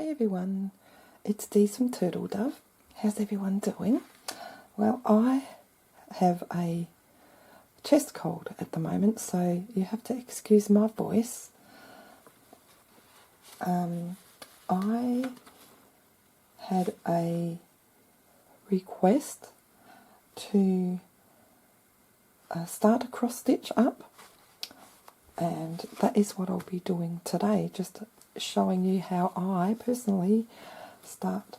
Hey everyone, it's Dee from Turtle Dove. How's everyone doing? Well, I have a chest cold at the moment, so you have to excuse my voice. I had a request to start a cross stitch up, and that is what I'll be doing today, just showing you how I personally start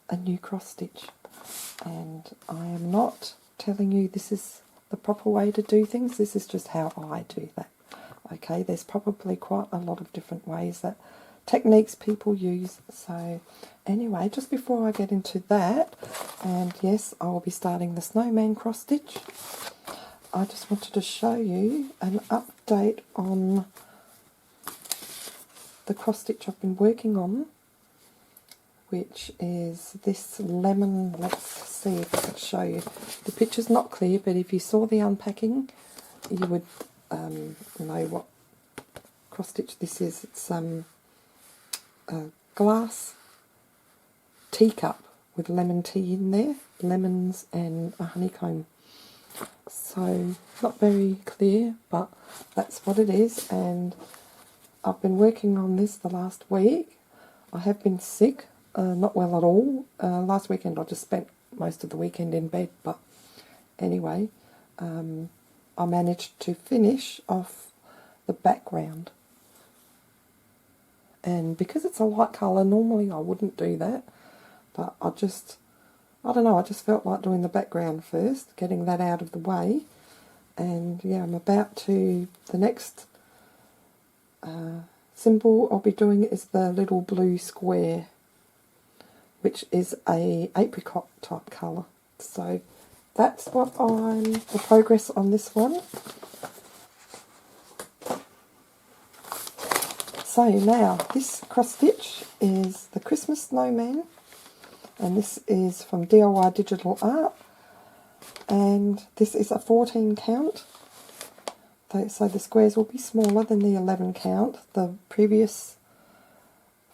a new cross stitch. And I am not telling you this is the proper way to do things, this is just how I do that. Okay, there's probably quite a lot of different ways, that techniques people use. So anyway, just before I get into that, and yes, I will be starting the Snowman cross stitch, I just wanted to show you an update on the cross stitch I've been working on, which is this lemon. Let's see if I can show you. The picture's not clear, but if you saw the unpacking, you would know what cross stitch this is. It's a glass teacup with lemon tea in there, lemons and a honeycomb. So not very clear, but that's what it is. And I've been working on this the last week. I have been sick, not well at all. Last weekend I just spent most of the weekend in bed, but anyway, I managed to finish off the background. And because it's a light colour, normally I wouldn't do that, but I don't know, I just felt like doing the background first, getting that out of the way. And yeah, I'm about to, the next symbol I'll be doing is the little blue square, which is a apricot type colour. So that's what the progress on this one. So now this cross stitch is the Christmas Snowman, and this is from DIY Digital Art, and this is a 14 count. So the squares will be smaller than the 11 count. The previous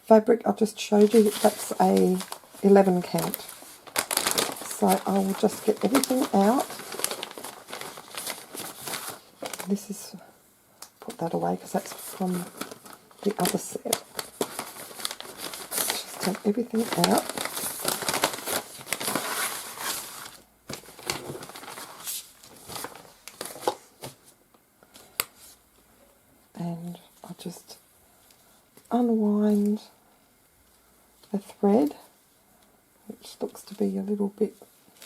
fabric I just showed you, that's a 11 count. So I will just get everything out. This is, put that away because that's from the other set. Just take everything out. And I'll just unwind the thread, which looks to be a little bit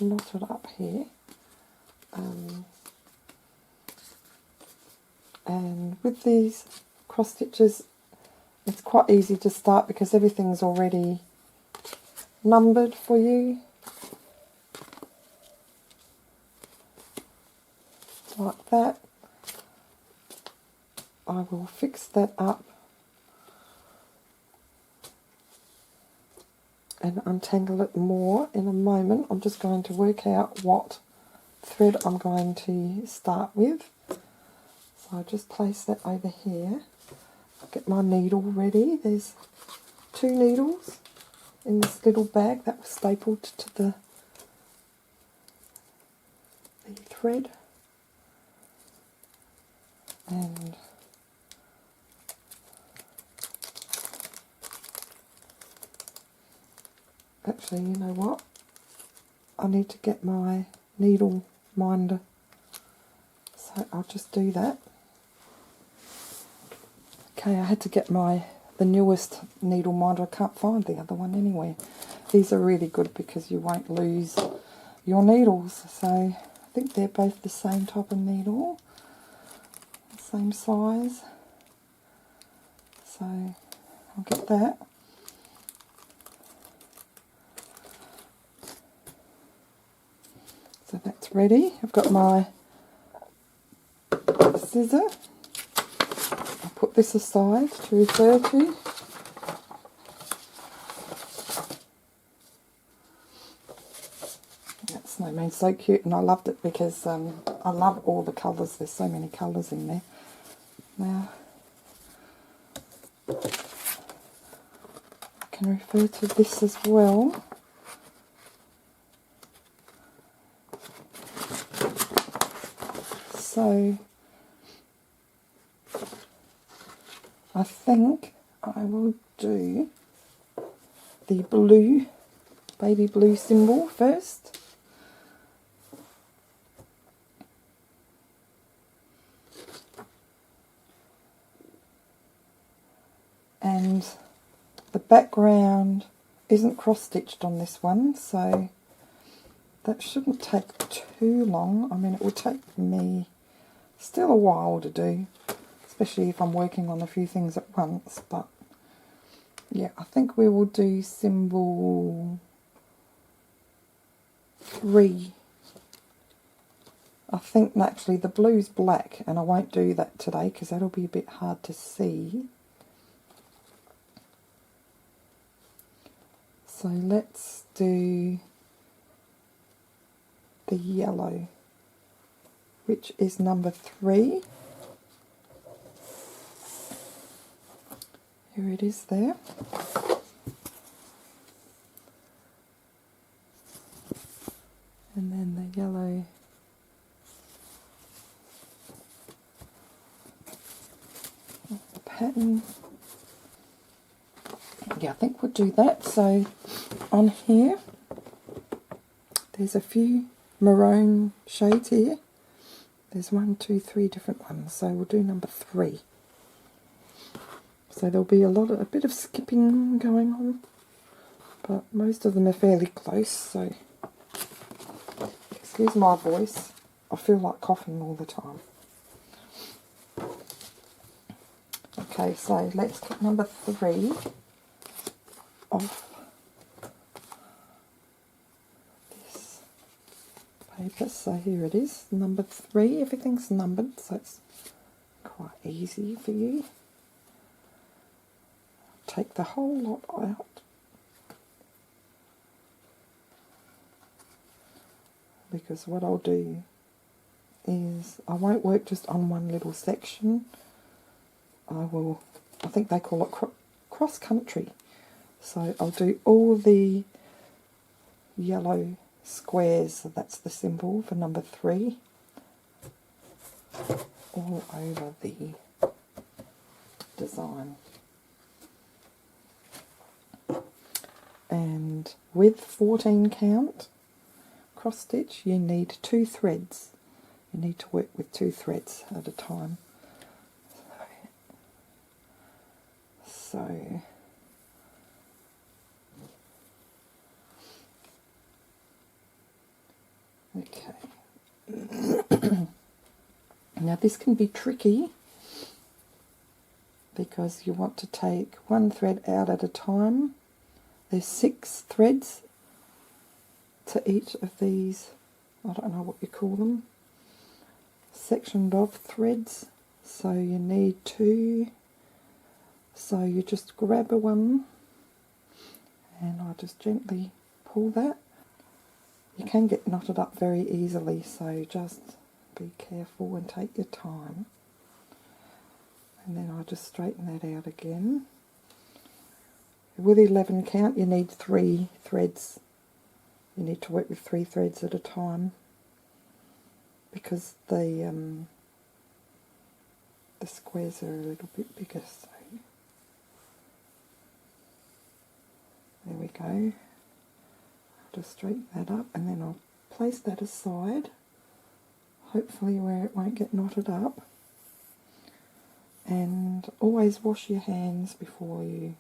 knotted up here. And with these cross stitches, it's quite easy to start because everything's already numbered for you. Like that. I will fix that up and untangle it more in a moment. I'm just going to work out what thread I'm going to start with. So I'll just place that over here. I'll get my needle ready. There's 2 needles in this little bag that was stapled to the thread. And actually, you know what? I need to get my needle minder, so I'll just do that. Okay, I had to get the newest needle minder. I can't find the other one anywhere. These are really good because you won't lose your needles. So I think they're both the same type of needle, same size. So I'll get that. So that's ready. I've got my scissor. I'll put this aside to refer to. That snowman's so cute, and I loved it because I love all the colours. There's so many colours in there. Now can refer to this as well. So I think I will do the blue, baby blue symbol first. And the background isn't cross-stitched on this one, so that shouldn't take too long. I mean, it will take me still a while to do, especially if I'm working on a few things at once, but yeah, I think we will do symbol 3. I think actually the blue's black, and I won't do that today because that'll be a bit hard to see. So let's do the yellow, which is number 3. Here it is there. And then the yellow pattern. Yeah, I think we'll do that. So on here, there's a few maroon shades here. There's 1, 2, 3 different ones. So we'll do number 3. So there'll be a bit of skipping going on, but most of them are fairly close. So excuse my voice. I feel like coughing all the time. Okay, so let's get number 3 off this paper. So here it is, number 3. Everything's numbered, so it's quite easy for you. Take the whole lot out. Because what I'll do is I won't work just on one little section. I think they call it cross country. So I'll do all the yellow squares, so that's the symbol for number 3, all over the design. And with 14 count cross stitch, you need 2 threads. You need to work with 2 threads at a time. So okay. Now this can be tricky because you want to take 1 thread out at a time. There's 6 threads to each of these, I don't know what you call them, sectioned off threads. So you need 2. So you just grab a one and I just gently pull that. You can get knotted up very easily, so just be careful and take your time. And then I just straighten that out again. With 11 count you need 3 threads. You need to work with 3 threads at a time because the squares are a little bit bigger. So there we go. I'll just straighten that up and then I'll place that aside, hopefully where it won't get knotted up. And always wash your hands before you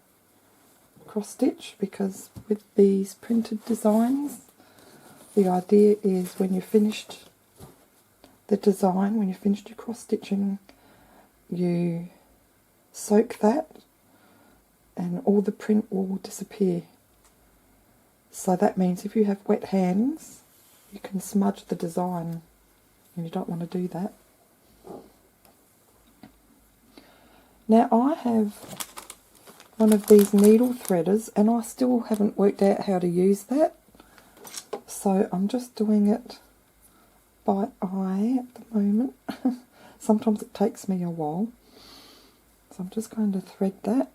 cross stitch, because with these printed designs the idea is when you've finished the design, when you've finished your cross stitching, you soak that and all the print will disappear. So that means if you have wet hands you can smudge the design and you don't want to do that. Now I have one of these needle threaders and I still haven't worked out how to use that, so I'm just doing it by eye at the moment. Sometimes it takes me a while, so I'm just going to thread that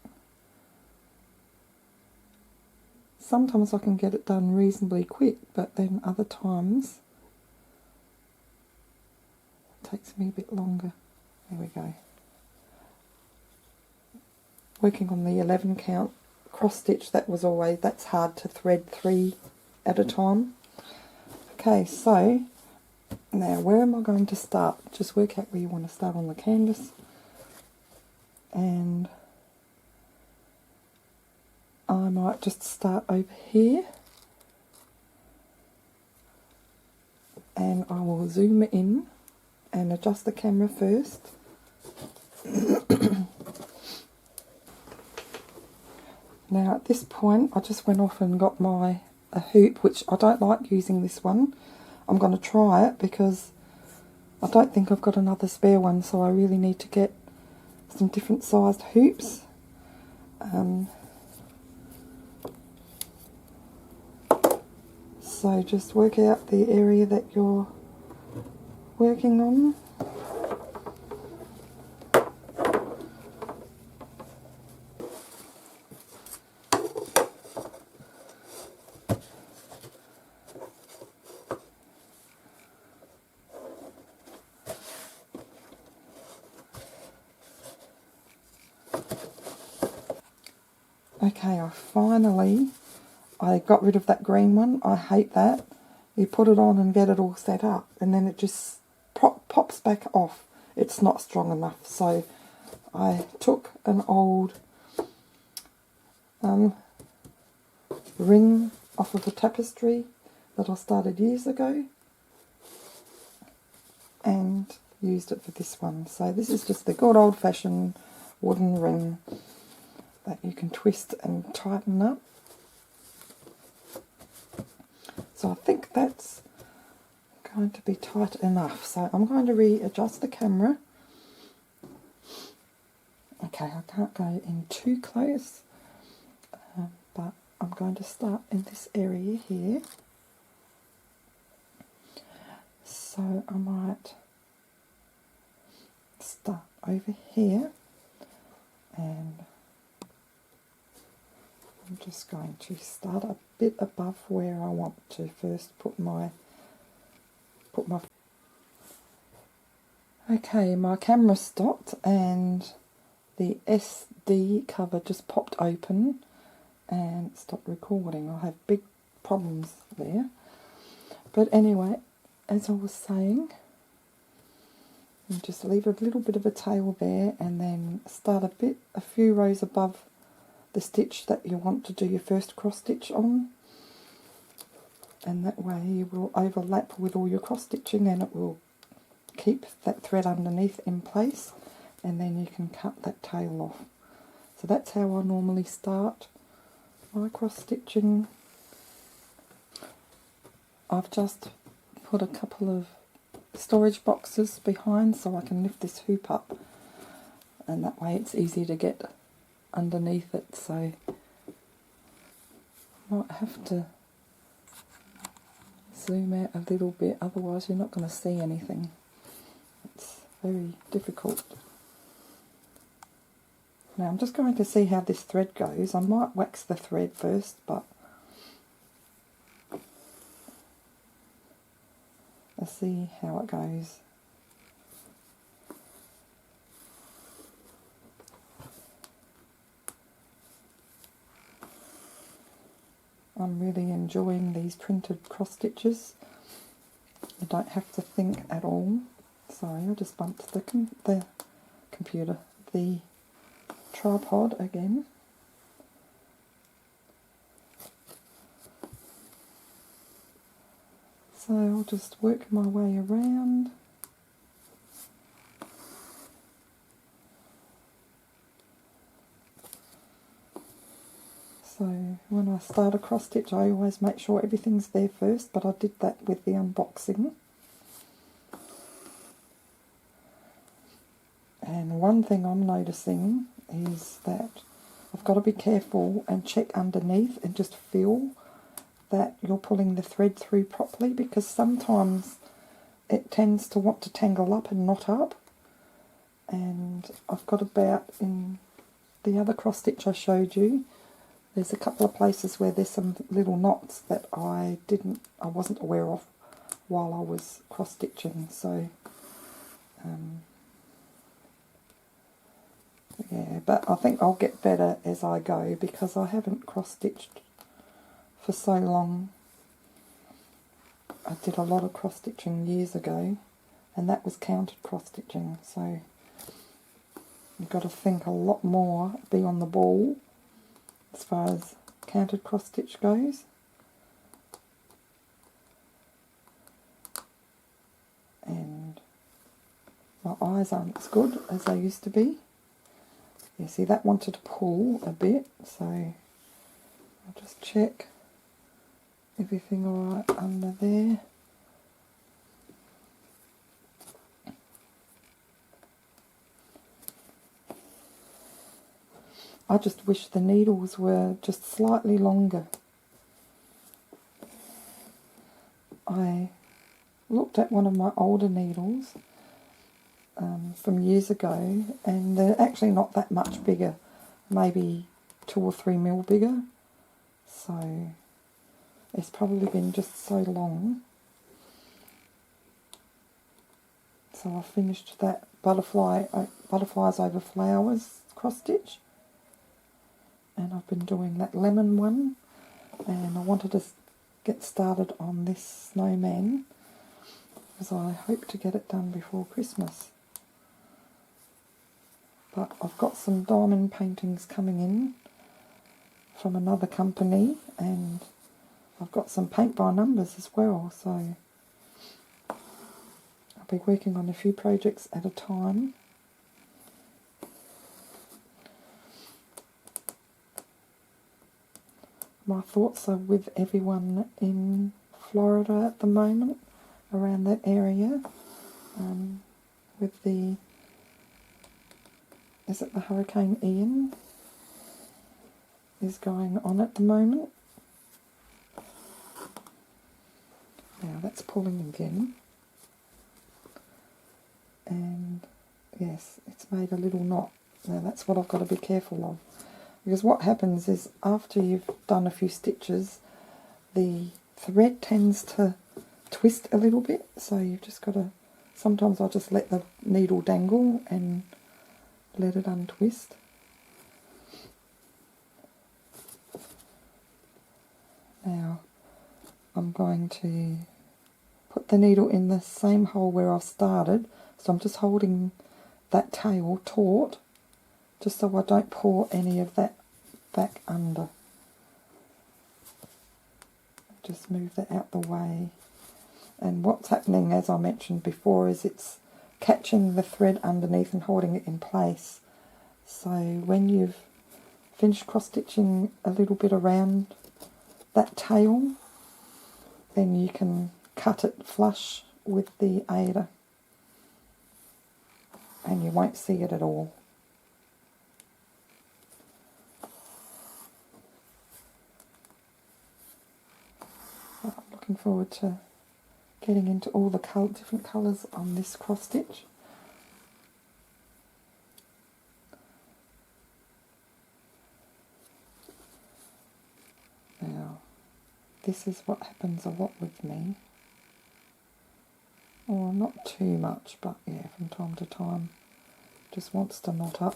sometimes I can get it done reasonably quick, but then other times it takes me a bit longer. There we go. Working on the 11 count cross stitch, that's hard to thread 3 at a time. Okay, so now where am I going to start? Just work out where you want to start on the canvas, and I might just start over here, and I will zoom in and adjust the camera first. Now at this point I just went off and got a hoop, which I don't like using this one. I'm going to try it because I don't think I've got another spare one, so I really need to get some different sized hoops. So just work out the area that you're working on. Okay, I got rid of that green one. I hate that. You put it on and get it all set up, and then it just pops back off. It's not strong enough. So I took an old ring off of a tapestry that I started years ago and used it for this one. So this is just the good old-fashioned wooden ring that you can twist and tighten up. So I think that's going to be tight enough. So I'm going to readjust the camera. Okay, I can't go in too close, but I'm going to start in this area here. So I might start over here, and I'm just going to start a bit above where I want to first put my Okay, my camera stopped and the SD cover just popped open and stopped recording. I have big problems there. But anyway, as I was saying, you just leave a little bit of a tail there and then start a few rows above the stitch that you want to do your first cross stitch on, and that way you will overlap with all your cross stitching and it will keep that thread underneath in place, and then you can cut that tail off. So that's how I normally start my cross stitching. I've just put a couple of storage boxes behind so I can lift this hoop up, and that way it's easy to get underneath it. So I might have to zoom out a little bit, otherwise you're not going to see anything. It's very difficult. Now I'm just going to see how this thread goes. I might wax the thread first, but let's see how it goes. I'm really enjoying these printed cross stitches. You don't have to think at all. Sorry, I just bumped the tripod again. So I'll just work my way around. So when I start a cross stitch, I always make sure everything's there first, but I did that with the unboxing. And one thing I'm noticing is that I've got to be careful and check underneath and just feel that you're pulling the thread through properly, because sometimes it tends to want to tangle up and knot up. And I've got about, in the other cross stitch I showed you, There's a couple of places where there's some little knots that I wasn't aware of while I was cross stitching, so yeah, but I think I'll get better as I go because I haven't cross stitched for so long. I did a lot of cross stitching years ago, and that was counted cross stitching, so you've got to think a lot more, be on the ball as far as counted cross stitch goes. And my eyes aren't as good as they used to be. You see, that wanted to pull a bit, so I'll just check everything alright under there. I just wish the needles were just slightly longer. I looked at one of my older needles from years ago, and they're actually not that much bigger, maybe 2 or 3 mil bigger, so it's probably been just so long. So I finished that butterflies over flowers cross stitch, and I've been doing that lemon one, and I wanted to get started on this snowman because I hope to get it done before Christmas. But I've got some diamond paintings coming in from another company, and I've got some paint by numbers as well, so I'll be working on a few projects at a time. My thoughts are with everyone in Florida at the moment, around that area, with the, is it the Hurricane Ian is going on at the moment. Now that's pulling again, and yes, it's made a little knot. Now that's what I've got to be careful of, because what happens is after you've done a few stitches, the thread tends to twist a little bit, so you've just got to, sometimes I just let the needle dangle and let it untwist. Now I'm going to put the needle in the same hole where I've started, so I'm just holding that tail taut just so I don't pour any of that back under. Just move that out the way. And what's happening, as I mentioned before, is it's catching the thread underneath and holding it in place. So when you've finished cross stitching a little bit around that tail, then you can cut it flush with the aider and you won't see it at all. I'm looking forward to getting into all the different colours on this cross stitch. Now, this is what happens a lot with me. Or not too much, but yeah, from time to time, just wants to knot up.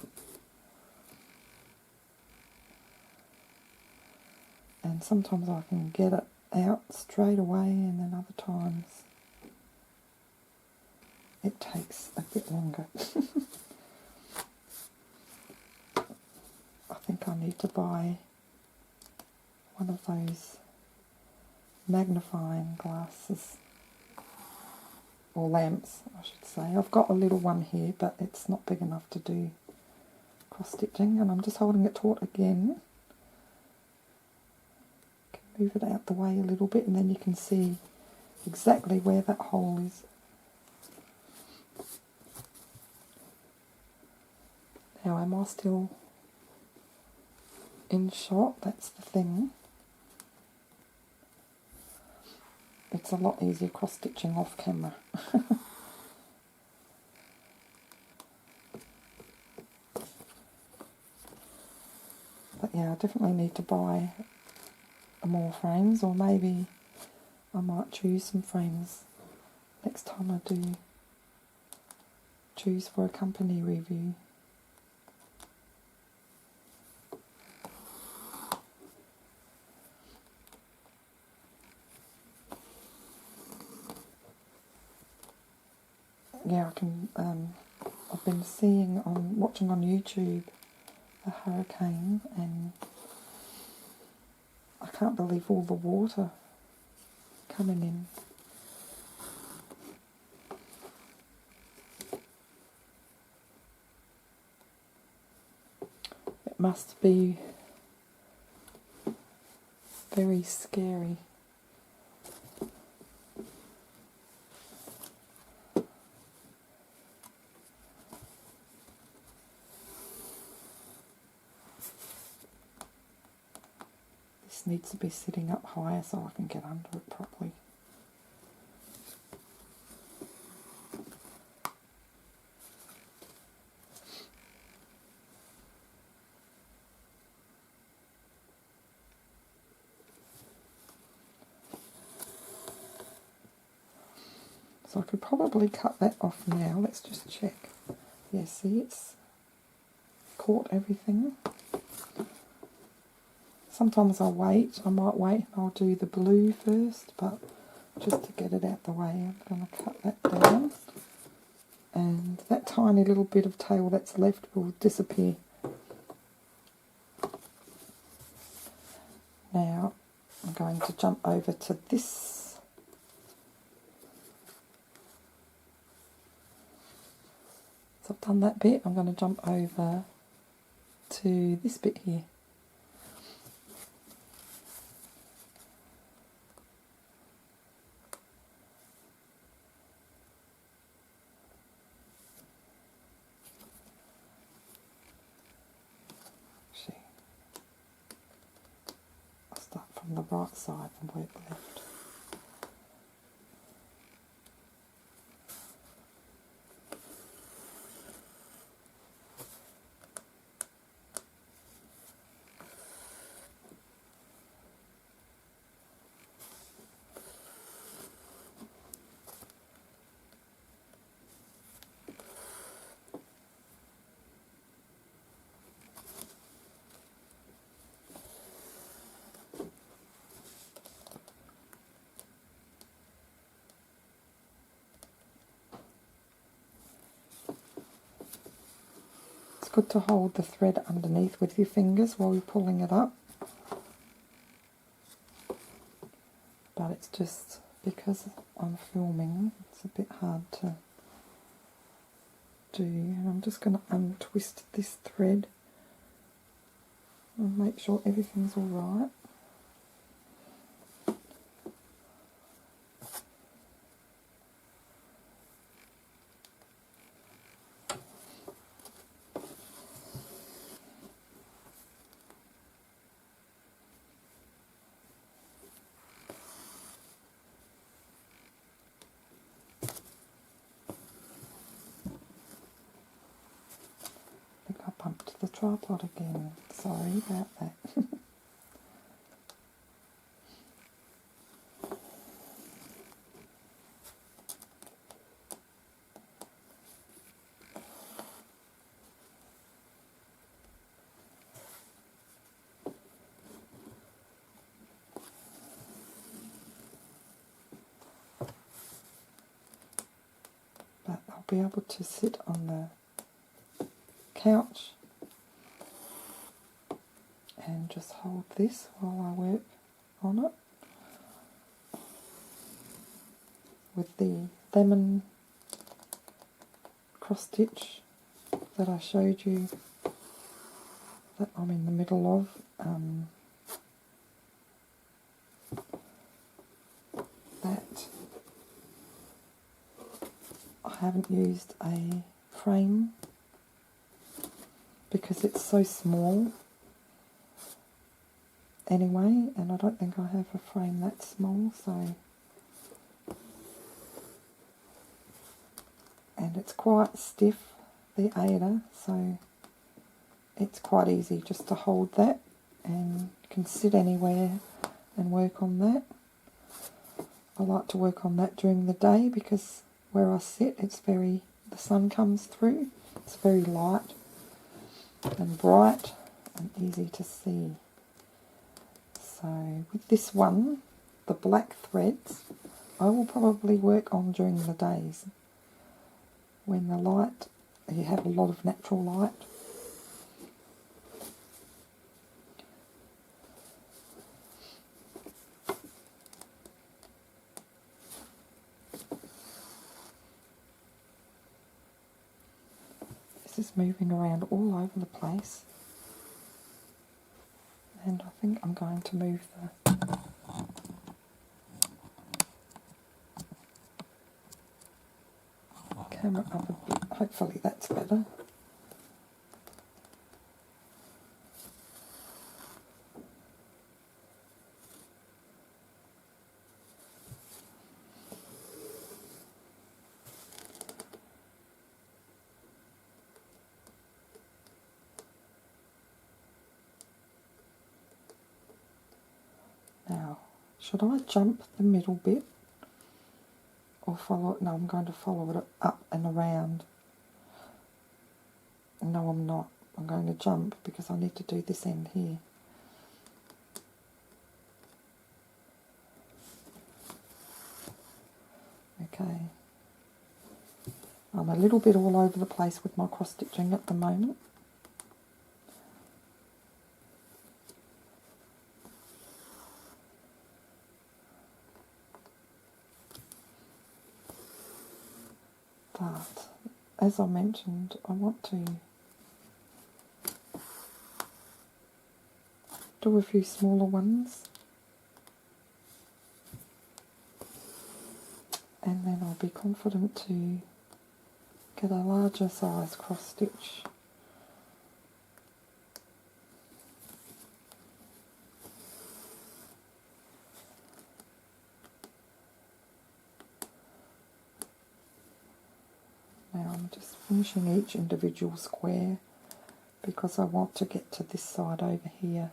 And sometimes I can get it out straight away, and then other times it takes a bit longer. I think I need to buy one of those magnifying glasses, or lamps I should say. I've got a little one here, but it's not big enough to do cross stitching, and I'm just holding it taut again. Move it out the way a little bit, and then you can see exactly where that hole is. Now, am I still in shot? That's the thing. It's a lot easier cross stitching off camera. That yeah, I definitely need to buy more frames, or maybe I might choose some frames next time I do choose for a company review. Yeah, I've been watching on YouTube a hurricane, and I can't believe all the water coming in. It must be very scary. This needs to be sitting up higher so I can get under it properly. So I could probably cut that off now. Let's just check. Yeah, see, it's caught everything. Sometimes I might wait and I'll do the blue first, but just to get it out the way, I'm going to cut that down. And that tiny little bit of tail that's left will disappear. Now I'm going to jump over to this. So I've done that bit, I'm going to jump over to this bit here. I'll start from the right side and work left. Good to hold the thread underneath with your fingers while you're pulling it up, but it's just because I'm filming, it's a bit hard to do. And I'm just going to untwist this thread and make sure everything's all right. I bumped the tripod again. Sorry about that. But I'll be able to sit on the couch and just hold this while I work on it with the lemon cross stitch that I showed you that I'm in the middle of. That I haven't used a frame because it's so small anyway, and I don't think I have a frame that small, so, and it's quite stiff, the Ada, so it's quite easy just to hold that and you can sit anywhere and work on that. I like to work on that during the day because where I sit, the sun comes through. It's very light and bright and easy to see. So with this one, the black threads, I will probably work on during the days when you have a lot of natural light. This is moving around all over the place, and I think I'm going to move the camera up a bit. Hopefully that's better. Now, should I jump the middle bit or follow it? No, I'm going to follow it up and around. No, I'm not. I'm going to jump because I need to do this end here. Okay. I'm a little bit all over the place with my cross stitching at the moment. But as I mentioned, I want to do a few smaller ones, and then I'll be confident to get a larger size cross stitch. Now I'm just finishing each individual square because I want to get to this side over here.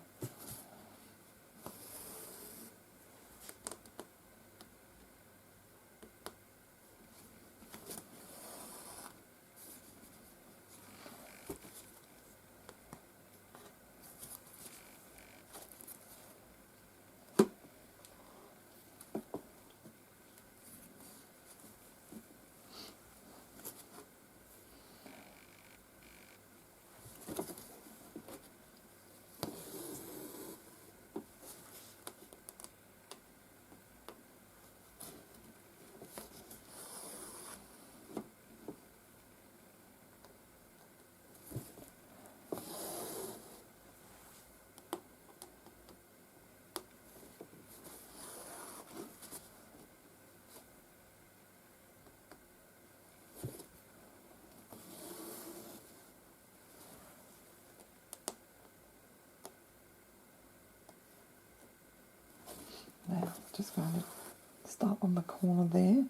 Now, just going to start on the corner there, and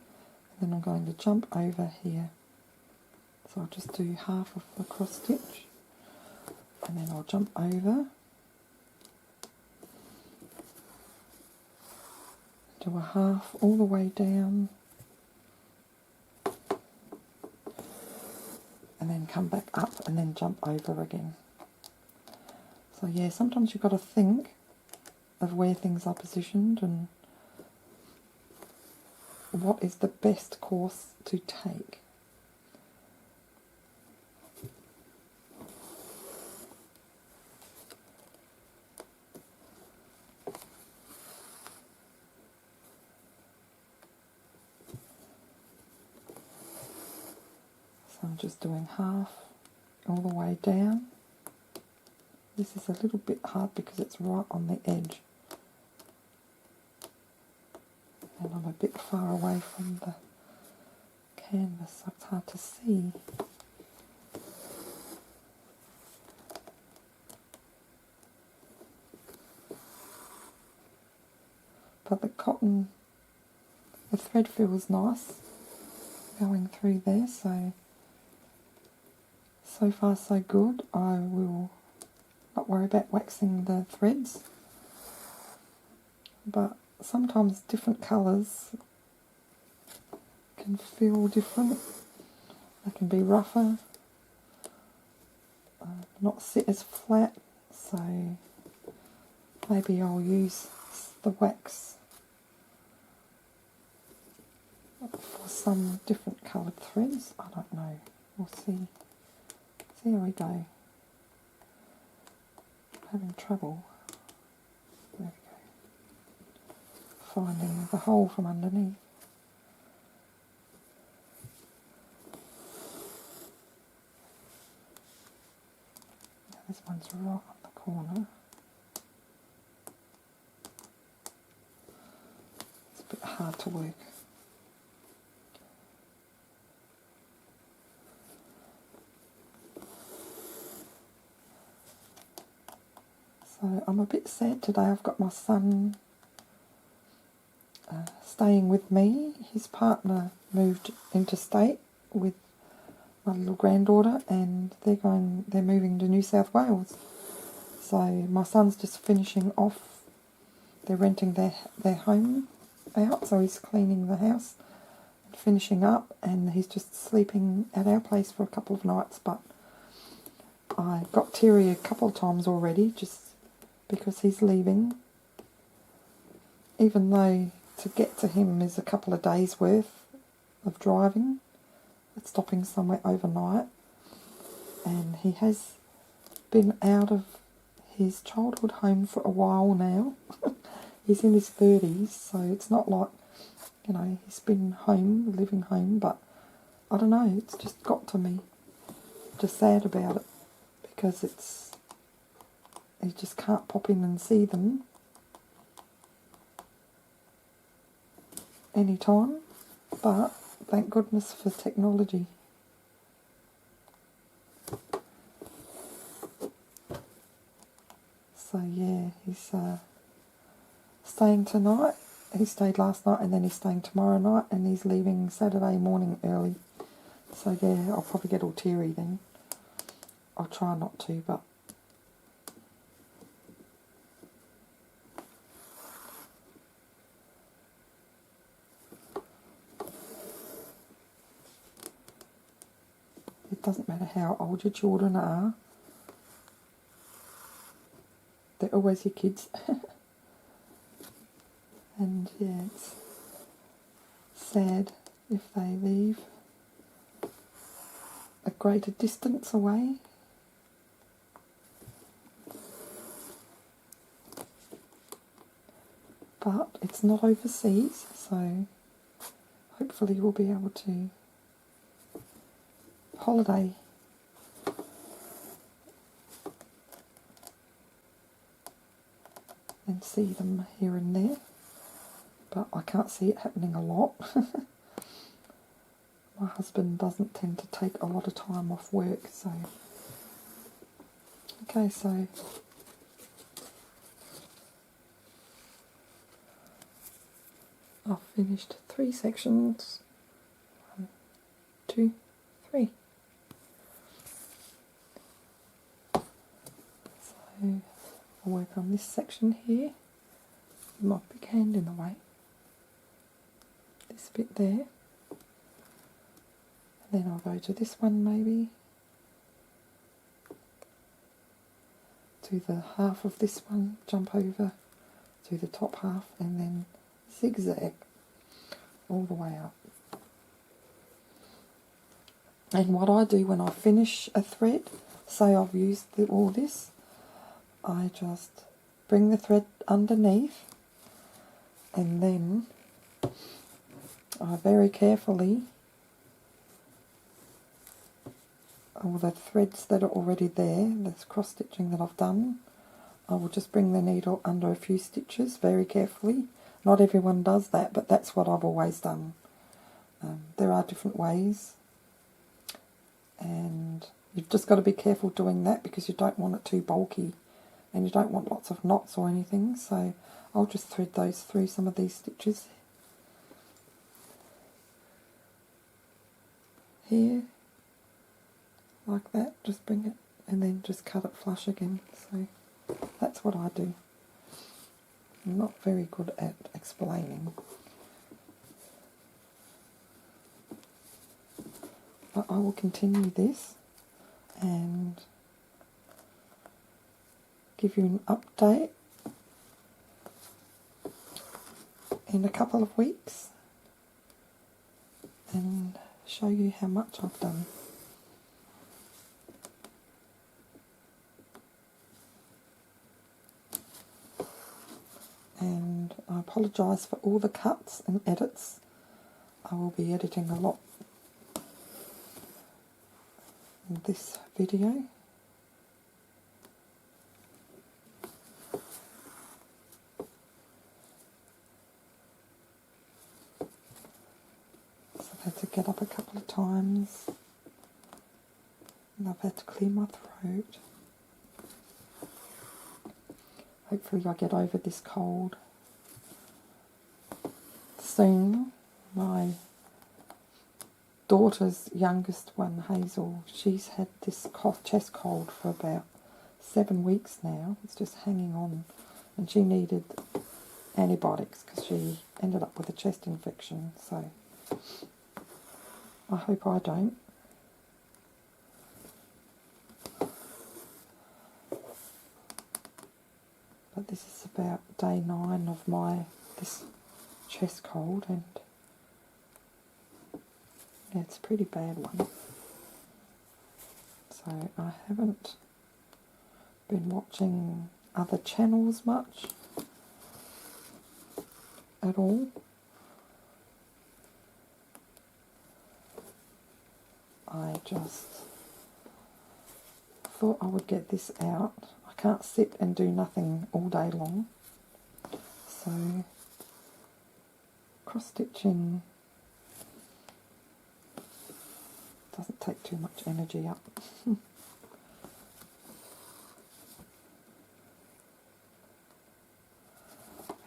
then I'm going to jump over here. So I'll just do half of the cross stitch, and then I'll jump over, do a half all the way down, and then come back up and then jump over again. So yeah, sometimes you've got to think of where things are positioned and what is the best course to take. So I'm just doing half all the way down. This is a little bit hard because it's right on the edge. And I'm a bit far away from the canvas, so it's hard to see. But the cotton, the thread feels nice going through there, so far so good. I will not worry about waxing the threads, but sometimes different colours can feel different. They can be rougher, not sit as flat, so maybe I'll use the wax for some different coloured threads. I don't know. We'll see. See how we go. I'm having trouble. There we go. Finding the hole from underneath. This one's right on the corner. It's a bit hard to work. So I'm a bit sad today. I've got my son staying with me. His partner moved interstate with my little granddaughter, and they're moving to New South Wales. So my son's just finishing off. They're renting their home out, so he's cleaning the house and finishing up, and he's just sleeping at our place for a couple of nights. But I got Terry a couple of times already, just because he's leaving, even though to get to him is a couple of days worth of driving. It's stopping somewhere overnight, and he has been out of his childhood home for a while now. He's in his 30s, so it's not like, you know, he's been home, living home, but I don't know, it's just got to me. Just sad about it, because you just can't pop in and see them anytime, but thank goodness for technology. So yeah, he's staying tonight. He stayed last night, and then he's staying tomorrow night, and he's leaving Saturday morning early. So yeah, I'll probably get all teary then. I'll try not to, but it doesn't matter how old your children are. They're always your kids. And yeah, it's sad if they leave a greater distance away. But it's not overseas, so hopefully we'll be able to holiday. And see them here and there, but I can't see it happening a lot. My husband doesn't tend to take a lot of time off work, so okay, so I've finished 3 sections. 1, 2, 3. So I'll work on this section here, with my big hand in the way, this bit there, and then I'll go to this one maybe, to the half of this one, jump over to the top half, and then zigzag all the way up. And what I do when I finish a thread, say I've used all this, I just bring the thread underneath, and then I very carefully, all the threads that are already there, this cross stitching that I've done, I will just bring the needle under a few stitches very carefully. Not everyone does that, but that's what I've always done. There are different ways, and you've just got to be careful doing that, because you don't want it too bulky. And you don't want lots of knots or anything, so I'll just thread those through some of these stitches here, like that. Just bring it and then just cut it flush again. So That's what I do. I'm not very good at explaining. But I will continue this and give you an update in a couple of weeks and show you how much I've done. And I apologise for all the cuts and edits. I will be editing a lot in this video. So I've had to get up a couple of times and I've had to clear my throat. Hopefully I get over this cold soon. My daughter's youngest one, Hazel, she's had this chest cold for about 7 weeks now. It's just hanging on, and she needed antibiotics because she ended up with a chest infection. So I hope I don't. But this is about day 9 of this chest cold, and yeah, it's a pretty bad one. So I haven't been watching other channels much at all. I just thought I would get this out. I can't sit and do nothing all day long. So cross stitching doesn't take too much energy up.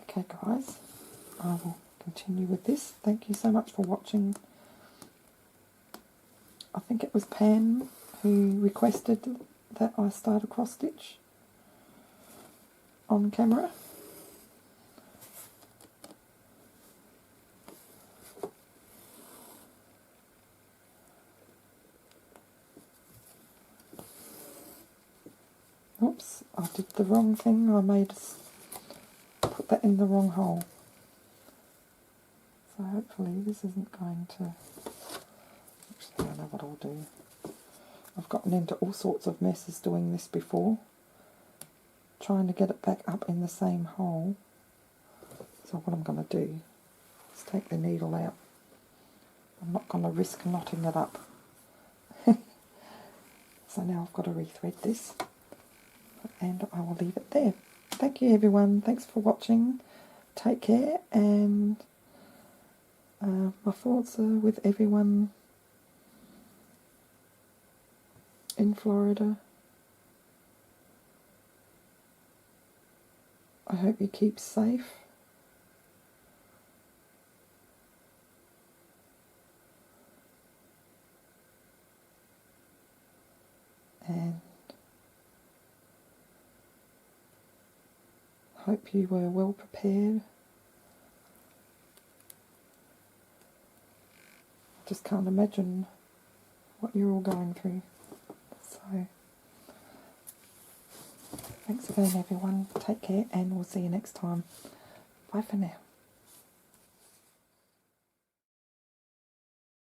Okay guys, I will continue with this. Thank you so much for watching. I think it was Pam who requested that I start a cross stitch on camera. Oops, I did the wrong thing. I put that in the wrong hole. So hopefully this isn't going to... Actually, I know what I'll do. I've gotten into all sorts of messes doing this before, trying to get it back up in the same hole. So what I'm going to do is take the needle out. I'm not going to risk knotting it up. So now I've got to rethread this, and I will leave it there. Thank you everyone, thanks for watching, take care, and my thoughts are with everyone in Florida. I hope you keep safe. And hope you were well prepared. I just can't imagine what you're all going through. So, thanks again everyone, take care, and we'll see you next time. Bye for now.